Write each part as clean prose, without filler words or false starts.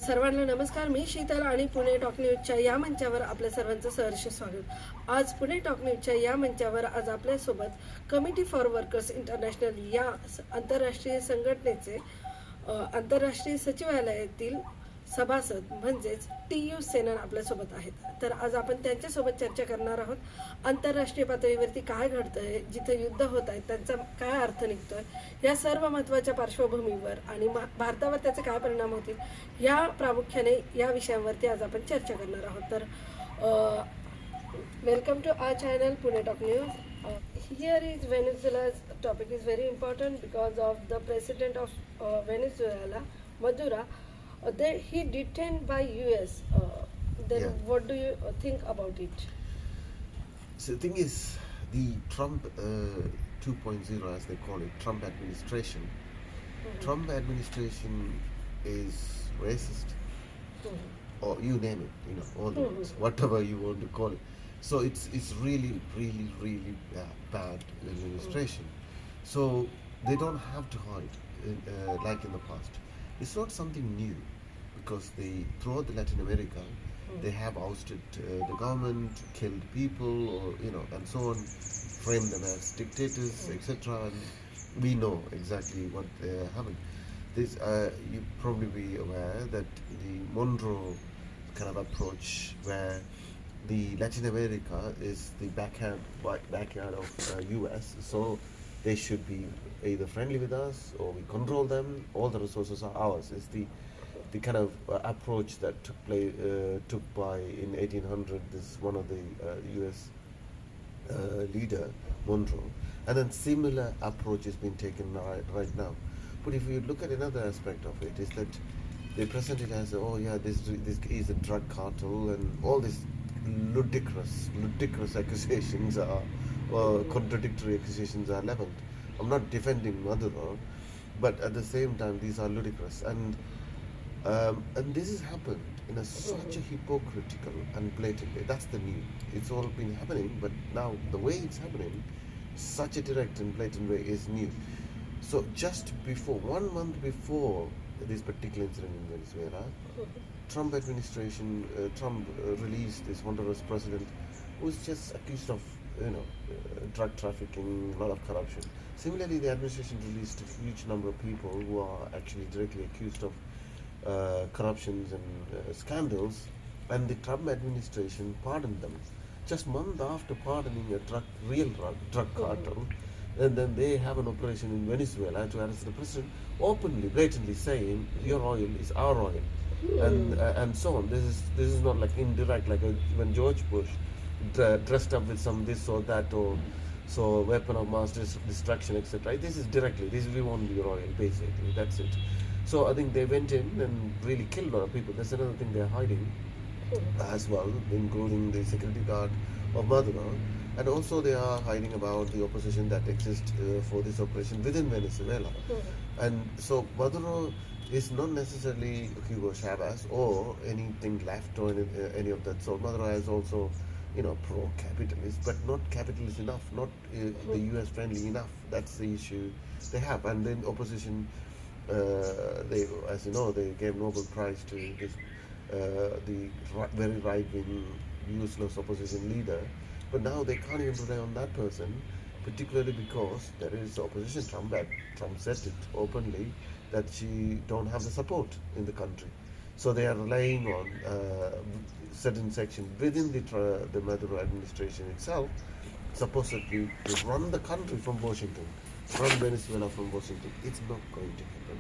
सर्वांना नमस्कार. मी शीतल आणि पुणे टॉक न्यूजच्या या मंचावर आपल्या सर्वांचं सहर्ष स्वागत. आज पुणे टॉक न्यूजच्या या मंचावर आज आपल्यासोबत कमिटी फॉर वर्कर्स इंटरनॅशनल या आंतरराष्ट्रीय संघटनेचे आंतरराष्ट्रीय सचिवालयातील सभासद म्हणजेच TU सेनन आपल्यासोबत आहेत. तर आज आपण त्यांच्यासोबत चर्चा करणार आहोत. आंतरराष्ट्रीय पातळीवरती काय घडतंय, जिथे युद्ध होत आहेत त्यांचा काय अर्थ निघतोय, या सर्व महत्त्वाच्या पार्श्वभूमीवर आणि भारतावर त्याचे काय परिणाम होतील या प्रामुख्याने या विषयांवरती आज आपण चर्चा करणार आहोत. तर welcome to our channel Pune talk news. Here is Venezuela's topic is very important because of the president of Venezuela, Maduro. He detained by US. Then what do you think about it? So the thing is, the Trump 2.0, as they call it, Trump administration. Trump administration is racist, or you name it, all the words, whatever you want to call it. So it's really bad administration. So they don't have to hide like in the past. It's not something new because throughout the Latin America, they have ousted the government, killed people, or and so on, framed them as dictators, etc. And we know exactly what they're having. This you probably be aware that the Monroe kind of approach, where the Latin America is the backyard of US, so they should be either friendly with us or we control them. All the resources are ours. It's the kind of approach that took by in 1800. This is one of the US leader, Monroe, and then similar approach is being taken right now. But if you look at another aspect of it, is that they present it as this is a drug cartel, and all these ludicrous accusations contradictory accusations are leveled. I'm not defending Maduro, but at the same time these are ludicrous, and this has happened in such a hypocritical and blatant way. That's the new. It's all been happening, but now the way it's happening, such a direct and blatant way, is new. So just before 1 month before this particular incident in Venezuela, Trump administration, Trump released this Honduras president who was just accused of drug trafficking, a lot of corruption. Similarly, the administration released a huge number of people who are actually directly accused of corruptions and scandals, and the Trump administration pardoned them. Just month after pardoning a real drug cartel, and then they have an operation in Venezuela to arrest the president, openly, blatantly saying your oil is our oil, and so on. This is not like indirect, like when George Bush dressed up with some this or that, or so weapon of mass destruction, etc. This is directly. This is we want your oil, basically. That's it. So I think they went in and really killed a lot of people. That's another thing they're hiding as well, including the security guard of Maduro. And also they are hiding about the opposition that exists for this operation within Venezuela. And so Maduro is not necessarily Hugo Chavez or anything left or any of that. So Maduro is also, pro-capitalist, but not capitalist enough, not the US friendly enough. That's the issue they have. And then opposition, they, as you know, they gave Nobel Prize to this the very right-wing, useless opposition leader. But now they can't even rely on that person, particularly because there is opposition. Trump said it openly that she don't have the support in the country. So they are relying on certain section within the Maduro administration itself, supposedly to run the country from Washington, run Venezuela from Washington. It's not going to happen.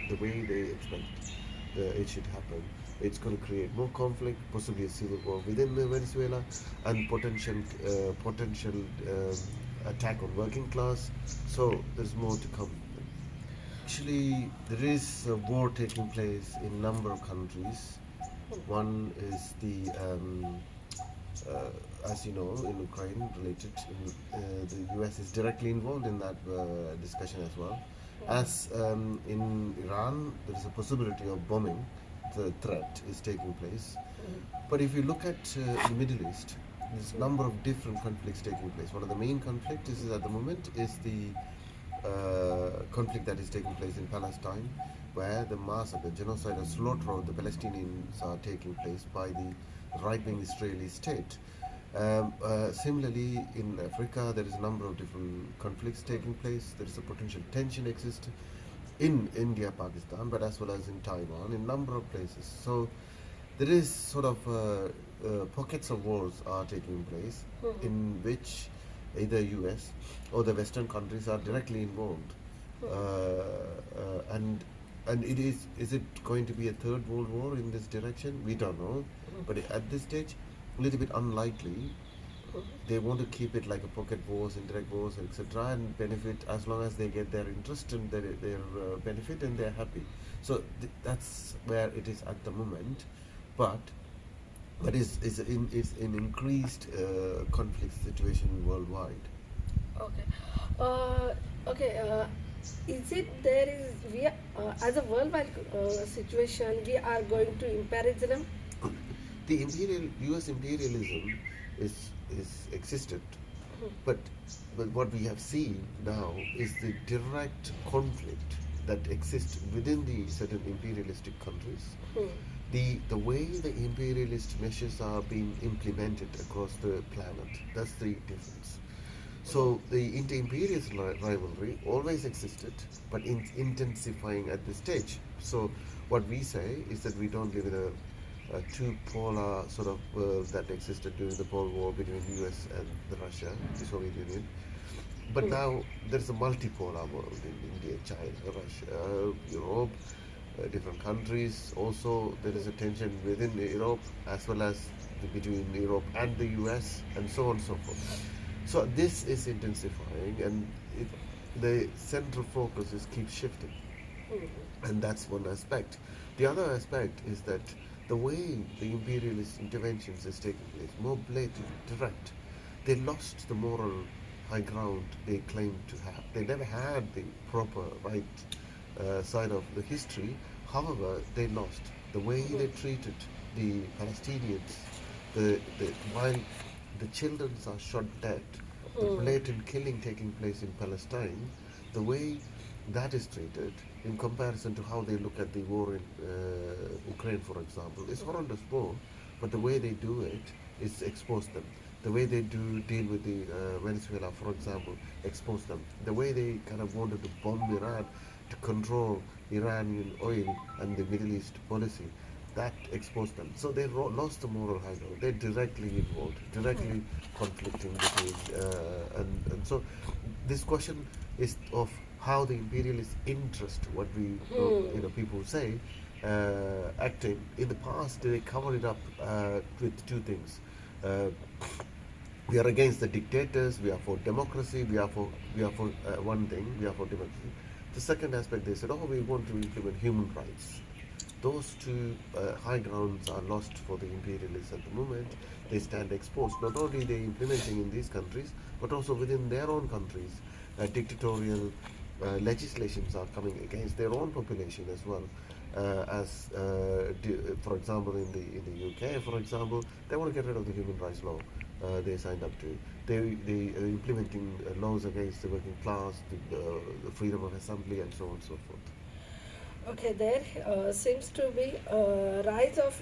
The way they expect it should happen. It's going to create more conflict, possibly a civil war within Venezuela, and potential attack on working class. So there's more to come. Actually, there is a war taking place in a number of countries. One is as you know, in Ukraine related, the US is directly involved in that discussion as well. As in Iran, there is a possibility of bombing. The threat is taking place. But if you look at the Middle East, there's a number of different conflicts taking place. One of the main conflicts is at the moment is the conflict that is taking place in Palestine, where the massacre, genocide, or slaughter of the Palestinians are taking place by the right-wing Israeli state. Similarly, in Africa, there is a number of different conflicts taking place. There is a potential tension exists in India, Pakistan, but as well as in Taiwan, in a number of places. So there is sort of pockets of wars are taking place in which either US or the Western countries are directly involved. And is it going to be a third world war in this direction? We don't know, but at this stage, a little bit unlikely. They want to keep it like a pocket wars, indirect wars, etc., and benefit as long as they get their interest and their benefit, and they're happy. So that's where it is at the moment, but is in increased conflict situation worldwide. Okay. Is it there is we as a worldwide situation we are going to imperialism? The U.S. imperialism is existed, but what we have seen now is the direct conflict that exists within the certain imperialistic countries. The way the imperialist measures are being implemented across the planet, that's the difference. So the inter-imperialist rivalry always existed, but intensifying at this stage. So what we say is that we don't live in a two-polar sort of world that existed during the Cold War between US and Russia, the Soviet Union. But now there's a multipolar world in India, China, Russia, Europe, different countries. Also, there is a tension within Europe as well as between Europe and the US, and so on and so forth. So this is intensifying, and the central focus is keep shifting, and that's one aspect. The other aspect is that the way the imperialist interventions is taking place, more blatant, direct, they lost the moral high ground they claimed to have. They never had the proper right side of the history. However, they lost the way they treated the Palestinians. While the children are shot dead, the blatant killing taking place in Palestine, the way that is treated in comparison to how they look at the war in Ukraine, for example, is horrendous war, but the way they do it is expose them. The way they deal with the Venezuela, for example, expose them. The way they kind of wanted to bomb Iran to control Iranian oil and the Middle East policy, that exposed them. So they lost the moral high ground. They're directly involved, directly conflicting between, and so this question is of how the imperialist interest, what we people say, acting in the past. They cover it up with two things. We are against the dictators. We are for democracy. We are for one thing. We are for democracy. The second aspect, they said, we want to implement human rights. Those two high grounds are lost for the imperialists at the moment. They stand exposed. Not only they implementing in these countries, but also within their own countries, dictatorial legislations are coming against their own population as well. For example, in the UK, for example, they want to get rid of the human rights law they signed up to. They are implementing laws against the working class, the freedom of assembly, and so on and so forth. Okay, there seems to be a rise of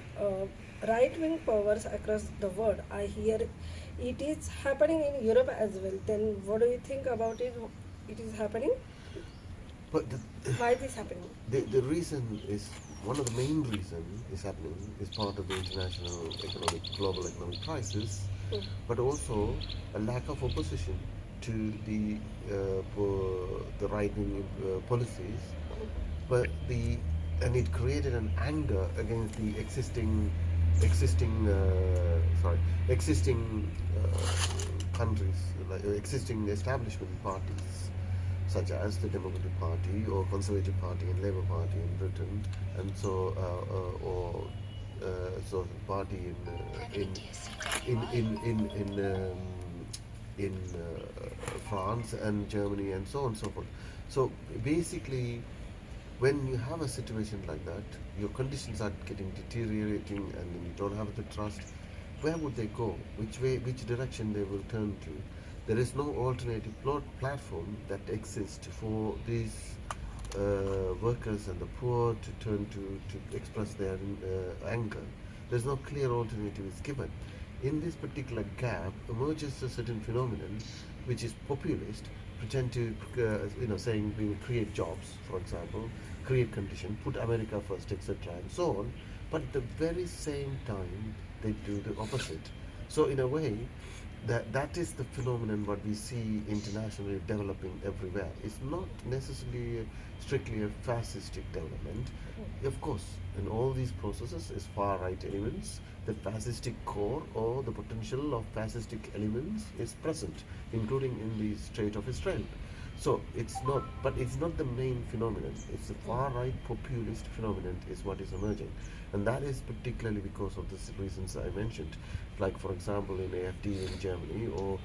right-wing powers across the world. I hear it is happening in Europe as well. Then what do you think about it? It is happening? But why it is happening? The reason is, one of the main reasons is happening is part of the international global economic crisis, but also a lack of opposition to the right-wing policies. But and it created an anger against the existing countries, like existing establishment parties, such as the Democratic Party or Conservative Party and Labour Party in Britain, and so party in France and Germany and so on and so forth. So basically, when you have a situation like that, your conditions are getting deteriorating, and you don't have the trust. Where would they go? Which direction they will turn to? There is no alternative platform that exists for these workers and the poor to turn to express their anger. There's no clear alternative is given. In this particular gap emerges a certain phenomenon which is populist, pretend to, saying we will create jobs, for example, create condition, put America first, etc., and so on. But at the very same time, they do the opposite. So in a way, that is the phenomenon what we see internationally developing everywhere. It's not necessarily strictly a fascistic development. Of course, in all these processes is far right elements. The fascistic core or the potential of fascistic elements is present, including in the State of Israel. So it's not, but it's not the main phenomenon. It's the far right populist phenomenon is what is emerging, and that is particularly because of the reasons I mentioned, like for example in AfD in Germany or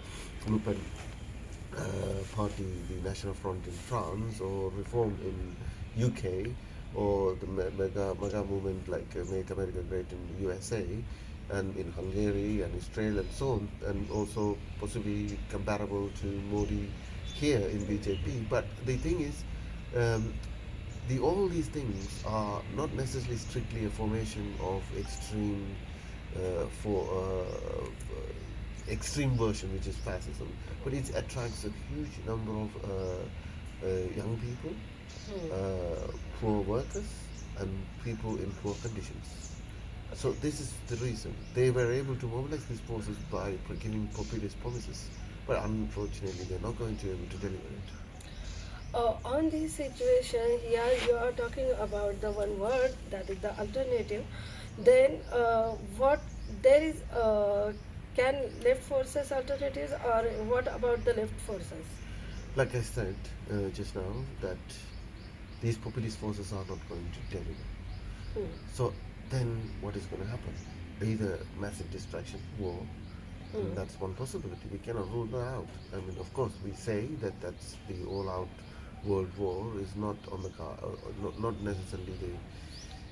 Le Pen party, the National Front in France, or Reform in UK, or the MAGA movement like Make America Great in USA, and in Hungary and Israel and so on, and also possibly comparable to Modi here in BJP. But the thing is, all these things are not necessarily strictly a formation of extreme version, which is fascism, but it attracts a huge number of young people, poor workers, and people in poor conditions. So this is the reason they were able to mobilize these forces by giving populist promises, but unfortunately they're not going to be able to deliver it. On this situation, here you are talking about the one word that is the alternative. Then, what there is, can left forces alternatives, or what about the left forces? Like I said just now, that these populist forces are not going to deliver. Hmm. So then what is going to happen? Either massive destruction, war, and that's one possibility. We cannot rule that out. I mean, of course, we say that that's the all-out world war is not on the car, not necessarily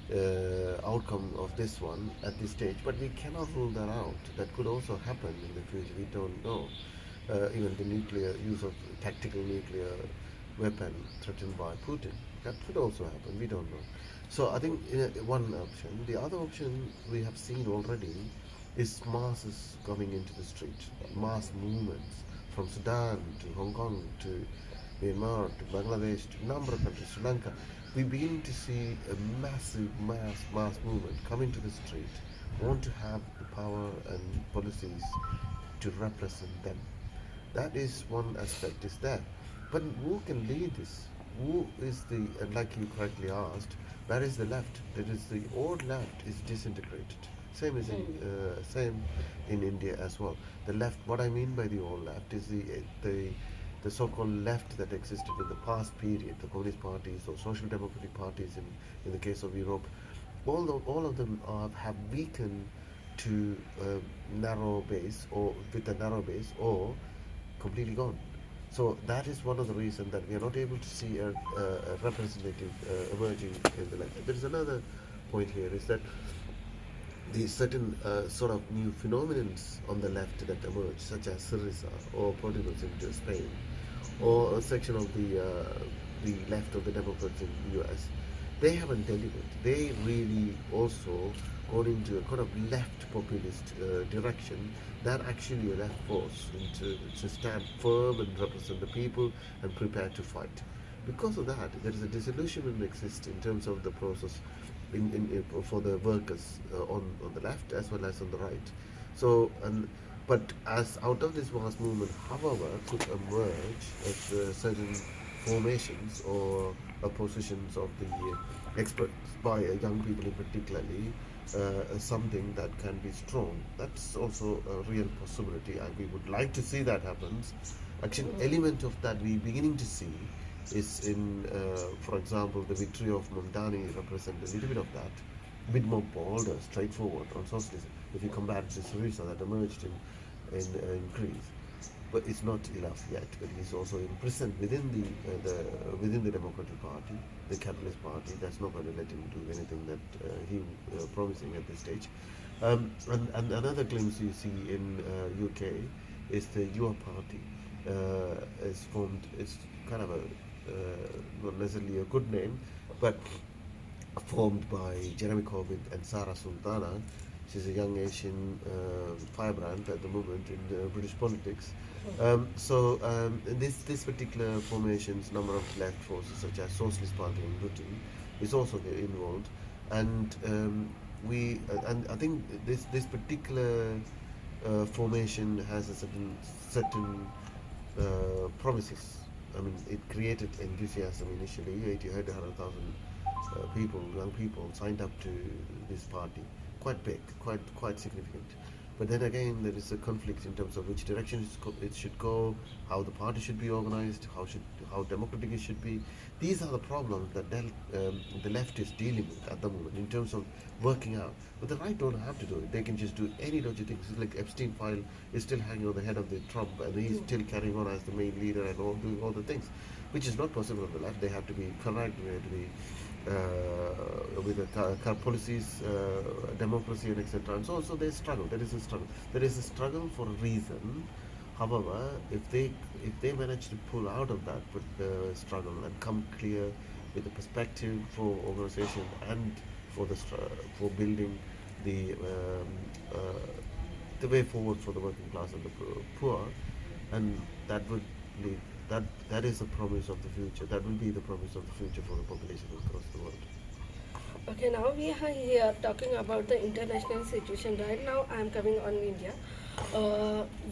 the outcome of this one at this stage, but we cannot rule that out. That could also happen in the future. We don't know. Even the nuclear use of tactical nuclear weapon threatened by Putin, that could also happen. We don't know. So I think one option. The other option we have seen already is masses coming into the street, mass movements from Sudan to Hong Kong to Myanmar to Bangladesh to a number of countries, Sri Lanka. We begin to see a massive mass movement come into the street, want to have the power and policies to represent them. That is one aspect is there. But who can lead this? Who is the, and like you correctly asked, where is the left? That is the old left is disintegrated. Same in India as well. The left, what I mean by the old left is the so-called left that existed in the past period, the communist parties or social democratic parties in the case of Europe. All of them have weakened to narrow base or with a narrow base or completely gone. So that is one of the reasons that we are not able to see a representative emerging in the left. There is another point here is that the certain sort of new phenomenons on the left that emerge, such as Syriza or Portugal's into Spain, or a section of the left of the Democrats in the US, they haven't delivered. They really also gone into a kind of left populist direction that actually a left force to stand firm and represent the people and prepare to fight. Because of that, there is a disillusionment exists in terms of the process for the workers on the left as well as on the right. So, but as out of this vast movement, however, could emerge as certain formations or positions of the experts by young people in particularly, something that can be strong. That's also a real possibility, and we would like to see that happens. Actually, element of that we beginning to see is in, for example, the victory of Mondani represents a little bit of that, a bit more bold, straightforward on socialism. If you compare it to Syriza that emerged in Greece, but it's not enough yet. But he's also imprisoned within within the Democratic Party, the Capitalist Party. That's not going to let him do anything that he promising at this stage. And another glimpse you see in UK is the Your Party is formed. It's kind of a not necessarily a good name, but formed by Jeremy Corbyn and Sarah Sultana. She's a young Asian firebrand at the moment in British politics. This particular formation's number of left forces, such as Socialist Party in Britain, is also involved, and and I think this particular formation has a certain promises. I mean, it created enthusiasm initially. 100,000 people, young people, signed up to this party. Quite big, quite significant. But then again, there is a conflict in terms of which direction it should go, how the party should be organized, how democratic it should be. These are the problems that the left is dealing with at the moment in terms of working out. But the right don't have to do it. They can just do any dodgy things. It's like Epstein file is still hanging on the head of the Trump, and he's still carrying on as the main leader and doing all the things, which is not possible on the left. They have to be correct. They have to be with the car policies, democracy, and etc. And so they struggle. There is a struggle. There is a struggle for a reason. However, if they manage to pull out of that struggle and come clear with a perspective for organization and for building the way forward for the working class and the poor, and that would lead. That is the promise of the future. That will be the promise of the future for the population across the world. Okay, now we are here talking about the international situation. Right now, I am coming on India.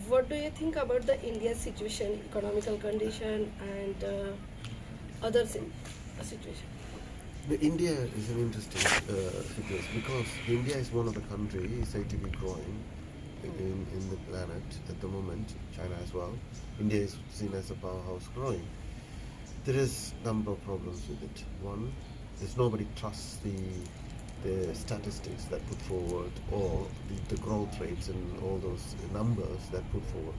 What do you think about the India situation, economical condition, and other situation? India is an interesting situation because India is one of the countries said to be growing in the planet at the moment. China as well. India is seen as a powerhouse growing. There is a number of problems with it. One, there's nobody trusts the statistics that put forward or the growth rates and all those numbers that put forward.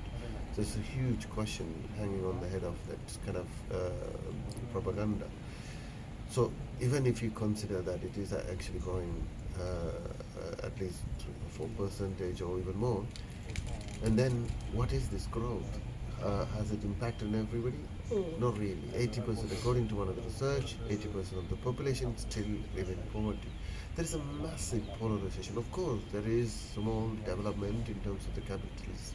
So it's a huge question hanging on the head of that kind of propaganda. So even if you consider that it is actually growing at least 4% or even more, and then what is this growth? Has it impacted everybody? Not really. 80%, according to one of the research, 80% of the population still live in poverty. There is a massive polarization. Of course, there is small development in terms of the capitalists.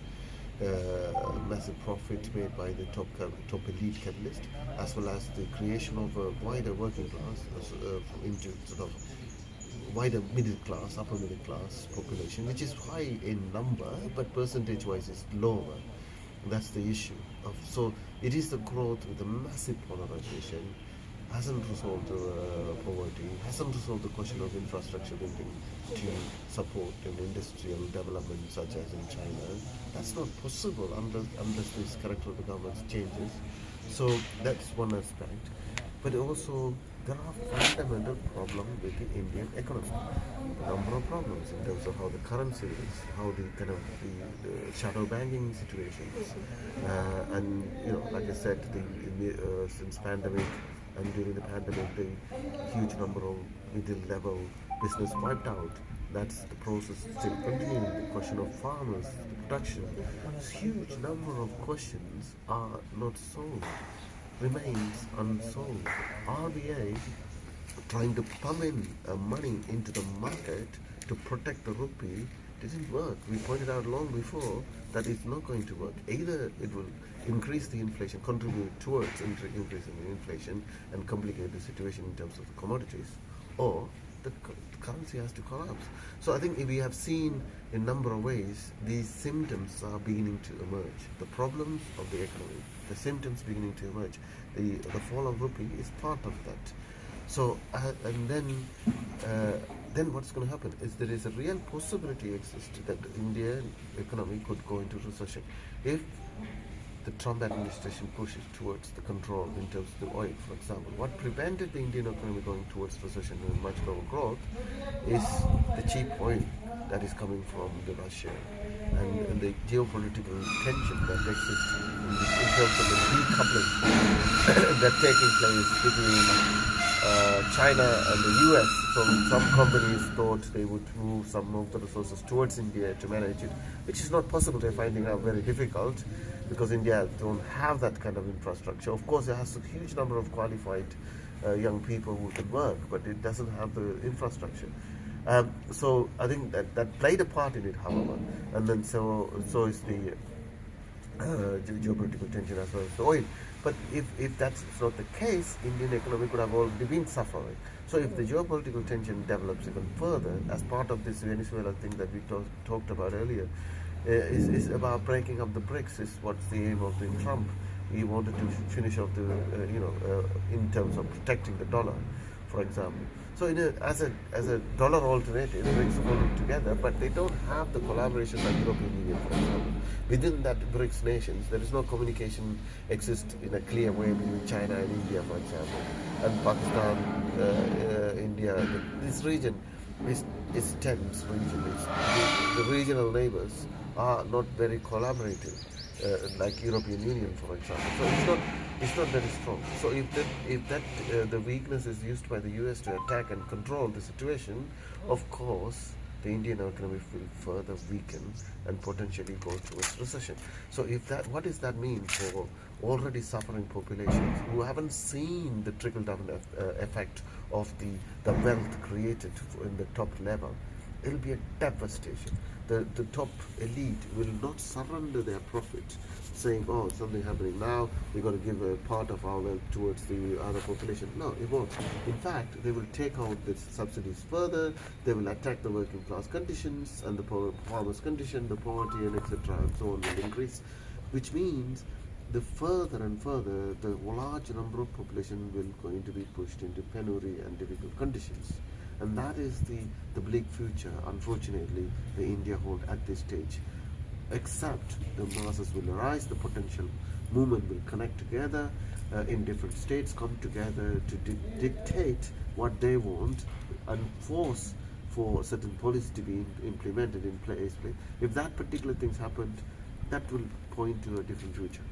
Massive profit made by the top elite capitalist, as well as the creation of a wider working class into sort of wider middle class, upper middle class population, which is high in number, but percentage-wise is lower. That's the issue. So it is the growth with the massive polarization, hasn't resolved poverty, hasn't resolved the question of infrastructure building to support an industrial development such as in China. That's not possible unless this character of the government changes. So that's one aspect. But also there are fundamental problems with the Indian economy. A number of problems in terms of how the currency is, how the kind of the shadow banking situations, and like I said, since pandemic and during the pandemic, the huge number of middle-level business wiped out. That's the process still continuing. The question of farmers, the production, this huge number of questions are not solved, remains unsolved. RBI trying to pump in money into the market to protect the rupee didn't work. We pointed out long before that it's not going to work. Either it will increase the inflation, contribute towards increasing the inflation and complicate the situation in terms of the commodities, or the currency has to collapse. So I think we have seen in a number of ways these symptoms are beginning to emerge. The problems of the economy, the symptoms beginning to emerge. The fall of rupee is part of that. So and then what's going to happen is there is a real possibility exists that the Indian economy could go into recession if the Trump administration pushes towards the control in terms of the oil, for example. What prevented the Indian economy going towards recession and much lower growth is the cheap oil that is coming from Russia and the geopolitical tension that exists in terms of the decoupling that's taking place between China and the US. So some companies thought they would move some of the resources towards India to manage it, which is not possible. They're finding out very difficult because India don't have that kind of infrastructure. Of course, it has a huge number of qualified young people who can work, but it doesn't have the infrastructure. So I think that played a part in it, however, and then so is the geopolitical tension as well as the oil. But if that's not the case, Indian economy could have already been suffering. So if the geopolitical tension develops even further, as part of this Venezuela thing that we talked about earlier, is about breaking up the BRICS. Is what's the aim of the Trump? He wanted to finish off the in terms of protecting the dollar, for example. So as a dollar alternative, BRICS hold together, but they don't have the collaboration like European Union, for example. Within that BRICS nations, there is no communication exist in a clear way between China and India, for example, and Pakistan, India. This region is tense region. The regional neighbors are not very collaborative, like European Union, for example. So it's not very strong. So if the weakness is used by the US to attack and control the situation, of course the Indian economy will further weaken and potentially go towards recession. So what does that mean for already suffering populations who haven't seen the trickle-down effect of the wealth created in the top level? It'll be a devastation. The top elite will not surrender their profit, saying, "Oh, something happening now. We're going to give a part of our wealth towards the other population." No, it won't. In fact, they will take out the subsidies further. They will attack the working class conditions and the farmers' condition, the poverty, and etc. and so on will increase, which means the further and further the large number of population will going to be pushed into penury and difficult conditions. And that is the bleak future, unfortunately, the India hold at this stage. Except the masses will arise, the potential movement will connect together in different states, come together to dictate what they want and force for certain policies to be implemented in place. If that particular things happened, that will point to a different future.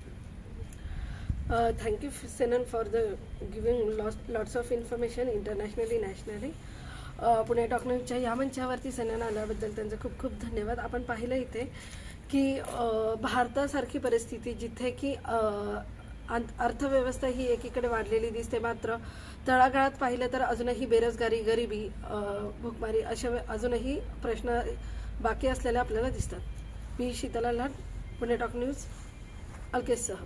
Thank you, Senan, for the giving lots of information internationally, nationally. Pune talk न्यूजच्या या मंचावरती सन्यान आल्याबद्दल त्यांचे खूप खूप धन्यवाद. आपण पाहिलं इथे की भारतासारखी परिस्थिती जिथे की अर्थव्यवस्था ही एकीकडे वाढलेली दिसते, मात्र तळागाळात पाहिलं तर अजूनही बेरोजगारी, गरिबी, भूकमारी अशा अजूनही प्रश्न बाकी असलेले आपल्याला दिसतात. मी शीतला लाड, पुणे टॉक न्यूज, अल्केससह.